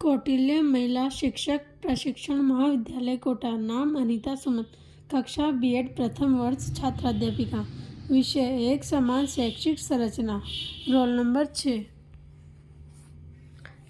कौटिल्य महिला शिक्षक प्रशिक्षण महाविद्यालय कोटा। नाम अनीता सुमन। कक्षा बीएड प्रथम वर्ष, छात्राध्यापिका। विषय एक समान शैक्षिक संरचना। Roll number 6।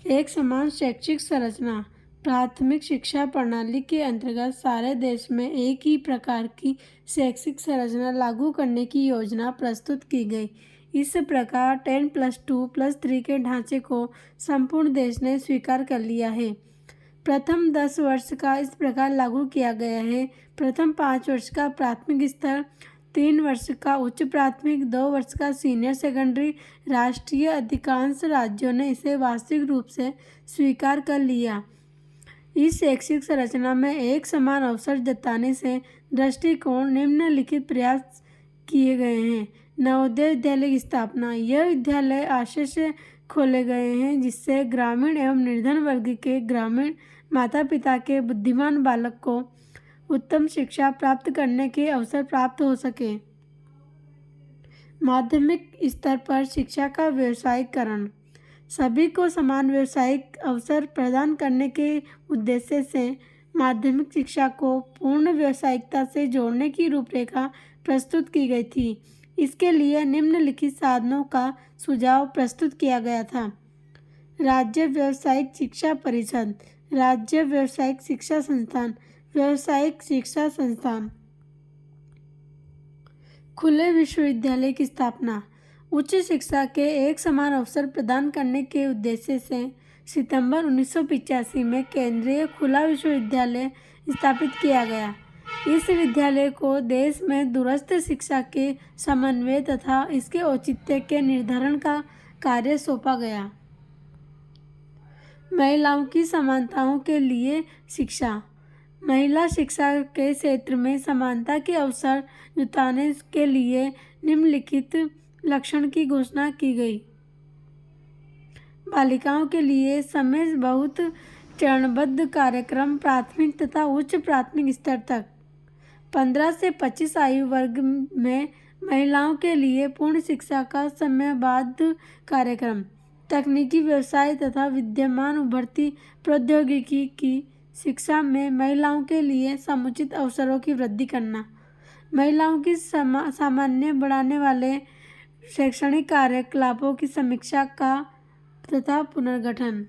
एक समान शैक्षिक संरचना प्राथमिक शिक्षा प्रणाली के अंतर्गत सारे देश में एक ही प्रकार की शैक्षिक संरचना लागू करने की योजना प्रस्तुत की गई। इस प्रकार 10+2+3 के ढांचे को संपूर्ण देश ने स्वीकार कर लिया है। प्रथम 10 वर्ष का इस प्रकार लागू किया गया है। प्रथम 5 वर्ष का प्राथमिक स्तर, 3 वर्ष का उच्च प्राथमिक, 2 वर्ष का सीनियर सेकेंडरी। राष्ट्रीय अधिकांश राज्यों ने इसे वास्तविक रूप से स्वीकार कर लिया। इस शैक्षिक संरचना में एक समान अवसर जताने से दृष्टिकोण निम्नलिखित प्रयास किए गए हैं। नवोदय विद्यालय की स्थापना। यह विद्यालय आशय से खोले गए हैं जिससे ग्रामीण एवं निर्धन वर्ग के ग्रामीण माता पिता के बुद्धिमान बालक को उत्तम शिक्षा प्राप्त करने के अवसर प्राप्त हो सके। माध्यमिक स्तर पर शिक्षा का व्यावसायीकरण। सभी को समान व्यावसायिक अवसर प्रदान करने के उद्देश्य से माध्यमिक शिक्षा को पूर्ण व्यावसायिकता से जोड़ने की रूपरेखा प्रस्तुत की गई थी। इसके लिए निम्नलिखित साधनों का सुझाव प्रस्तुत किया गया था। राज्य व्यावसायिक शिक्षा परिषद, राज्य व्यावसायिक शिक्षा संस्थान, व्यावसायिक शिक्षा संस्थान। खुले विश्वविद्यालय की स्थापना। उच्च शिक्षा के एक समान अवसर प्रदान करने के उद्देश्य से सितंबर 1985 में केंद्रीय खुला विश्वविद्यालय स्थापित किया गया। इस विद्यालय को देश में दूरस्थ शिक्षा के समन्वय तथा इसके औचित्य के निर्धारण का कार्य सौंपा गया। महिलाओं की समानताओं के लिए शिक्षा। महिला शिक्षा के क्षेत्र में समानता के अवसर जुटाने के लिए निम्नलिखित लक्ष्य की घोषणा की गई। बालिकाओं के लिए समय बहुत चरणबद्ध कार्यक्रम प्राथमिक तथा उच्च प्राथमिक स्तर तक। 15 से 25 आयु वर्ग में महिलाओं के लिए पूर्ण शिक्षा का समयबद्ध कार्यक्रम। तकनीकी व्यवसाय तथा विद्यमान उभरती प्रौद्योगिकी की शिक्षा में महिलाओं के लिए समुचित अवसरों की वृद्धि करना। महिलाओं की सामान्य बढ़ाने वाले शैक्षणिक कार्यकलापों की समीक्षा का तथा पुनर्गठन।